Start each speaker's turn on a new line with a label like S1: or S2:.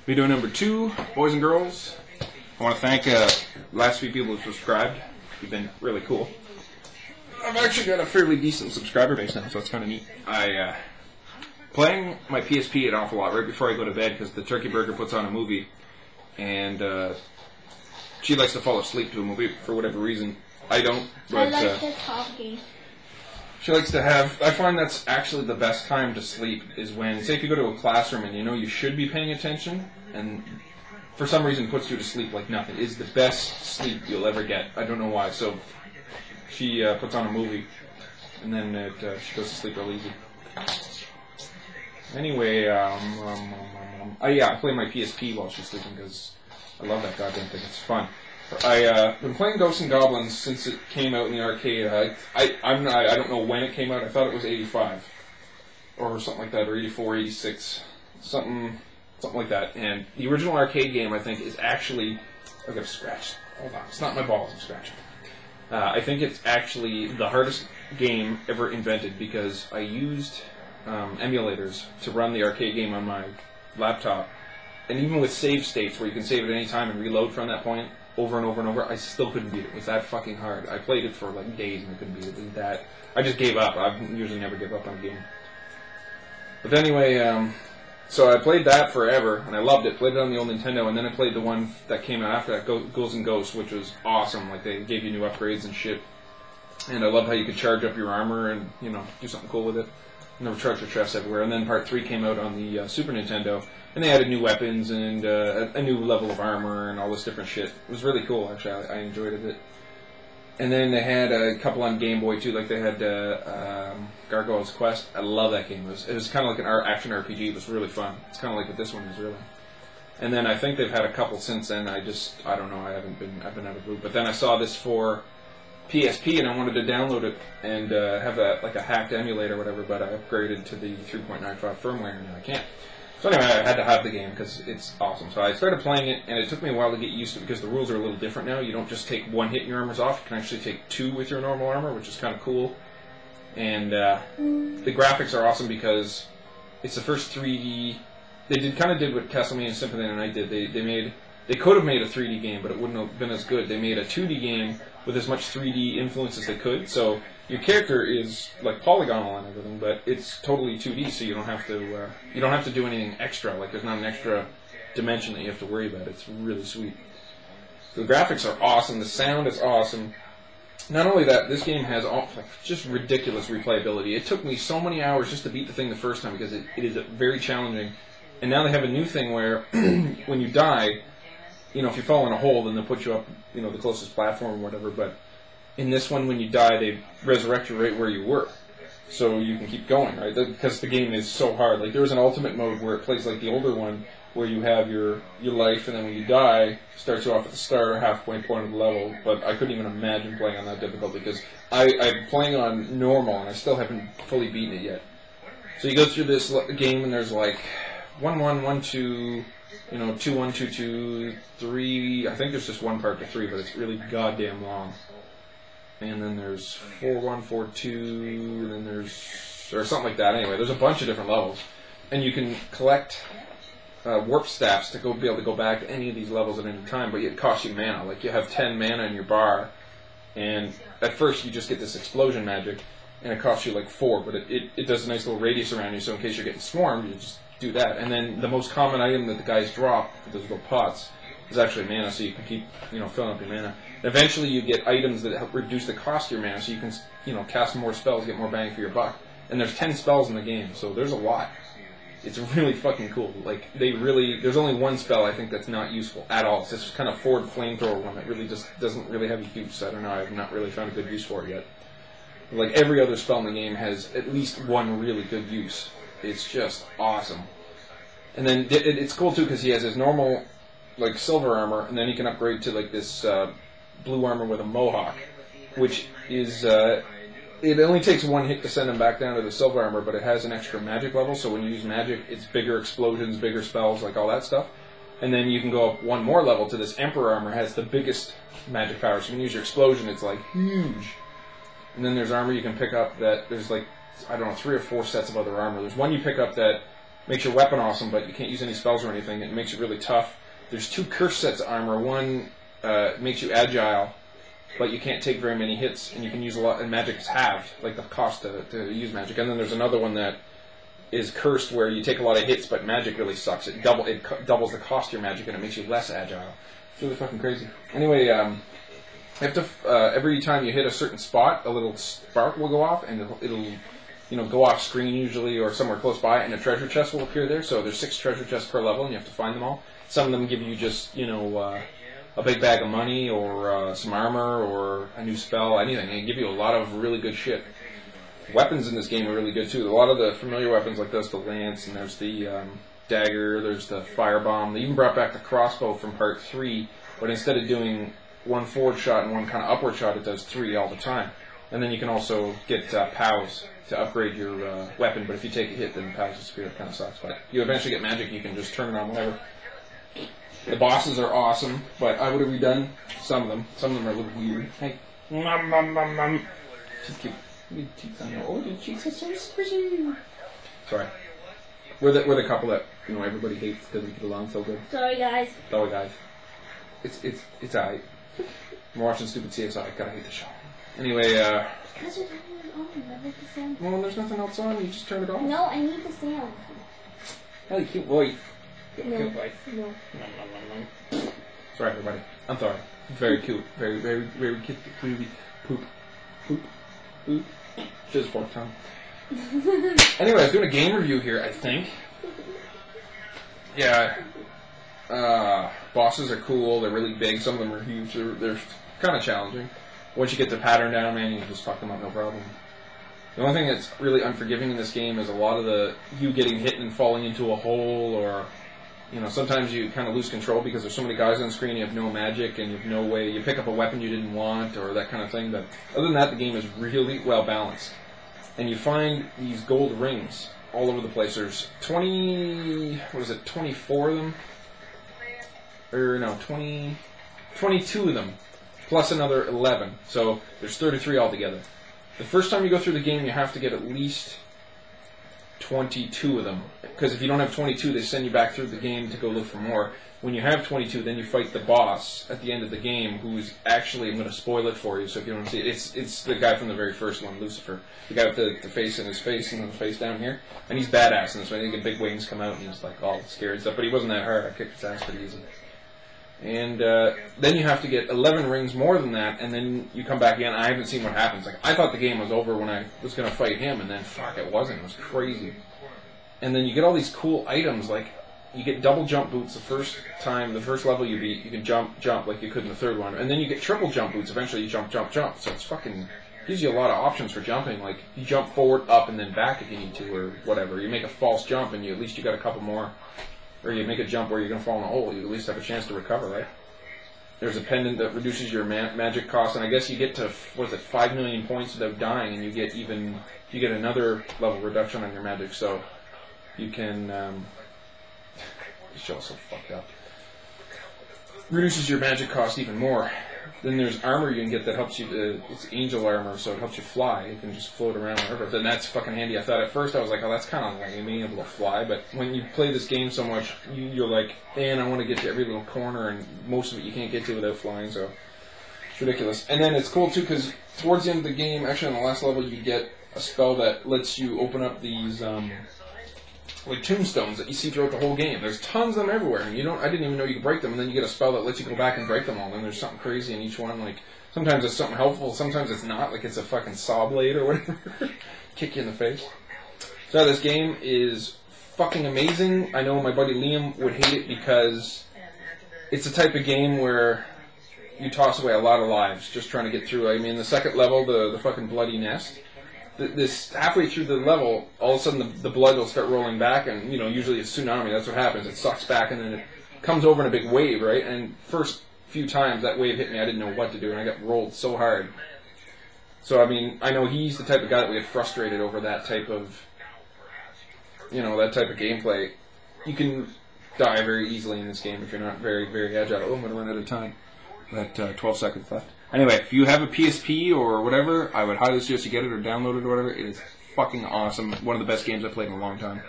S1: Video number 2, boys and girls. I want to thank the last few people who subscribed. You've been really cool. I've actually got a fairly decent subscriber base now, so it's kind of neat. Playing my PSP an awful lot right before I go to bed because the turkey burger puts on a movie, and she likes to fall asleep to a movie for whatever reason. I don't, but
S2: I like the talking.
S1: she likes to have. I find that's actually the best time to sleep is when, say, if you go to a classroom and you know you should be paying attention, and for some reason puts you to sleep like nothing. Is the best sleep you'll ever get. I don't know why. So she puts on a movie, and then she goes to sleep real easy. Anyway, I play my PSP while she's sleeping because I love that goddamn thing. It's fun. I've been playing Ghosts and Goblins since it came out in the arcade. I don't know when it came out. I thought it was 85 or something like that, or 84, 86, something like that. And the original arcade game, I think, is actually. I got a scratch. Hold on, it's not my balls I'm scratching. I think it's actually the hardest game ever invented because I used emulators to run the arcade game on my laptop, and even with save states where you can save at any time and reload from that point over and over and over, I still couldn't beat it. It was that fucking hard. I played it for like days and I couldn't beat it. It was that. I just gave up. I usually never give up on a game. But anyway, so I played that forever and I loved it. Played it on the old Nintendo, and then I played the one that came out after that, Ghouls and Ghosts, which was awesome. Like, they gave you new upgrades and shit. And I loved how you could charge up your armor and, you know, do something cool with it. And there were treasure chests everywhere. And then Part 3 came out on the Super Nintendo, and they added new weapons and a new level of armor and all this different shit. It was really cool, actually. I enjoyed it. And then they had a couple on Game Boy, too. Like, they had Gargoyle's Quest. I love that game. It was kind of like an action RPG. It was really fun. It's kind of like what this one is, really. And then I think they've had a couple since then. I don't know. I've been out of the loop. But then I saw this for PSP, and I wanted to download it and have a hacked emulator or whatever, but I upgraded to the 3.95 firmware, and I can't. So anyway, I had to have the game because it's awesome. So I started playing it, and it took me a while to get used to it because the rules are a little different now. You don't just take one hit and your armor's off. You can actually take 2 with your normal armor, which is kind of cool. And the graphics are awesome because it's the first 3D. They kind of did what Castlevania Symphony of the Night did. They could have made a 3D game, but it wouldn't have been as good. They made a 2D game with as much 3D influence as they could. So your character is like polygonal and everything, but it's totally 2D, so you don't have to do anything extra. Like, there's not an extra dimension that you have to worry about. It's really sweet. The graphics are awesome. The sound is awesome. Not only that, this game has just ridiculous replayability. It took me so many hours just to beat the thing the first time because it is very challenging. And now they have a new thing where when you die, you know, if you fall in a hole, then they'll put you up, you know, the closest platform or whatever. But in this one, when you die, they resurrect you right where you were, so you can keep going, right? Because the game is so hard. Like, there was an ultimate mode where it plays like the older one, where you have your life, and then when you die, it starts you off at the start, halfway point of the level. But I couldn't even imagine playing on that difficulty because I'm playing on normal, and I still haven't fully beaten it yet. So you go through this game, and there's like 1-1, 1-2. You know, 2-1, 2-2, 3. I think there's just one part to 3, but it's really goddamn long. And then there's 4-1, 4-2, and then there's, or something like that. Anyway, there's a bunch of different levels, and you can collect warp staffs to be able to go back to any of these levels at any time. But it costs you mana. Like, you have 10 mana in your bar, and at first you just get this explosion magic, and it costs you like 4. But it does a nice little radius around you, so in case you're getting swarmed, you just do that. And then the most common item that the guys drop, those little pots, is actually mana, so you can keep, you know, filling up your mana. And eventually you get items that help reduce the cost of your mana, so you can, you know, cast more spells, get more bang for your buck. And there's 10 spells in the game, so there's a lot. It's really fucking cool. Like, there's only one spell I think that's not useful at all. It's this kind of forward flamethrower one that really just doesn't really have a use. I don't know, I've not really found a good use for it yet. Like, every other spell in the game has at least one really good use. It's just awesome. And then it's cool too because he has his normal, like, silver armor, and then he can upgrade to like this blue armor with a mohawk, which is it only takes one hit to send him back down to the silver armor, but it has an extra magic level. So when you use magic, it's bigger explosions, bigger spells, like all that stuff. And then you can go up one more level to this emperor armor, has the biggest magic power. So when you use your explosion, it's like huge. And then there's armor you can pick up that there's like, I don't know, 3 or 4 sets of other armor. There's one you pick up that makes your weapon awesome, but you can't use any spells or anything. It makes it really tough. There's 2 curse sets of armor. One makes you agile, but you can't take very many hits, and you can use a lot. And magic is halved, like the cost to use magic. And then there's another one that is cursed, where you take a lot of hits, but magic really sucks. It doubles the cost of your magic, and it makes you less agile. It's really fucking crazy. Anyway, you have to every time you hit a certain spot, a little spark will go off, and it'll go off screen usually, or somewhere close by, and a treasure chest will appear there. So there's 6 treasure chests per level, and you have to find them all. Some of them give you just a big bag of money, or some armor, or a new spell, anything. They give you a lot of really good shit. Weapons in this game are really good too. A lot of the familiar weapons like this, the lance, and there's the dagger, there's the firebomb. They even brought back the crossbow from part 3, but instead of doing 1 forward shot and 1 kind of upward shot, it does 3 all the time. And then you can also get POWs to upgrade your weapon, but if you take a hit, then POWs disappear. It kind of sucks. But you eventually get magic, you can just turn it on whenever. The bosses are awesome, but I would have redone some of them. Some of them are a little weird. Hey, just keep cheeks on there. Oh, your cheeks are so squishy. Sorry. We're the couple that everybody hates because we get along so good.
S2: Sorry, guys.
S1: Sorry, guys. It's alright. I'm watching stupid CSI. Gotta hate the show. Anyway,
S2: Because you're turning it on. I like the sound.
S1: Well, there's nothing else on. You just turn it off.
S2: No, I need the sound.
S1: Hey, cute boy.
S2: No.
S1: Cute boy.
S2: No.
S1: Sorry, everybody. I'm sorry. Very cute. Very, very, very cute. Poop. Poop. Poop. Just fork tongue. Anyway, I was doing a game review here, I think. Yeah. Bosses are cool. They're really big. Some of them are huge. They're kind of challenging. Once you get the pattern down, man, you can just fuck them up, no problem. The only thing that's really unforgiving in this game is a lot of you getting hit and falling into a hole, or sometimes you kind of lose control because there's so many guys on the screen, you have no magic, and you have no way, you pick up a weapon you didn't want, or that kind of thing. But other than that, the game is really well balanced. And you find these gold rings all over the place. There's 24 of them? Or no, 22 of them, plus another 11. So there's 33 altogether. The first time you go through the game, you have to get at least 22 of them. Because if you don't have 22, they send you back through the game to go look for more. When you have 22, then you fight the boss at the end of the game, who's actually, I'm going to spoil it for you, so if you don't see it, it's the guy from the very first one, Lucifer. The guy with the face in his face and the face down here. And he's badass in this one. He get big wings come out, and he's like all scared and stuff. But he wasn't that hard. I kicked his ass pretty easy. And then you have to get 11 rings more than that, and then you come back again. I haven't seen what happens. Like, I thought the game was over when I was going to fight him, and then fuck, it wasn't. It was crazy. And then you get all these cool items, like you get double jump boots the first level you beat. You can jump like you could in the third one, and then you get triple jump boots. Eventually, you jump. So it's fucking gives you a lot of options for jumping. Like you jump forward, up, and then back if you need to, or whatever. You make a false jump, and at least you got a couple more. Or you make a jump where you're going to fall in a hole, you at least have a chance to recover, right? There's a pendant that reduces your magic cost, and I guess you get to, 5 million points without dying, and you get another level reduction on your magic, so you can, this show's so fucked up. Reduces your magic cost even more. Then there's armor you can get that helps you, it's angel armor, so it helps you fly. You can just float around wherever. Then that's fucking handy. I thought at first, I was like, oh, that's kind of lame, being able to fly. But when you play this game so much, you're like, man, I want to get to every little corner, and most of it you can't get to without flying, so it's ridiculous. And then it's cool, too, because towards the end of the game, actually on the last level, you get a spell that lets you open up these, like tombstones that you see throughout the whole game. There's tons of them everywhere, and I didn't even know you could break them, and then you get a spell that lets you go back and break them all, and there's something crazy in each one, like, sometimes it's something helpful, sometimes it's not, like it's a fucking saw blade or whatever, kick you in the face. So this game is fucking amazing. I know my buddy Liam would hate it because it's the type of game where you toss away a lot of lives just trying to get through. I mean, the second level, the fucking bloody nest, this halfway through the level, all of a sudden the blood will start rolling back, and usually it's tsunami. That's what happens. It sucks back, and then it comes over in a big wave, right? And first few times that wave hit me, I didn't know what to do, and I got rolled so hard. So I mean, I know he's the type of guy that would get frustrated over that type of, that type of gameplay. You can die very easily in this game if you're not very, very agile. Oh, I'm going to run out of time. Got 12 seconds left. Anyway, if you have a PSP or whatever, I would highly suggest you get it or download it or whatever. It is fucking awesome. One of the best games I've played in a long time.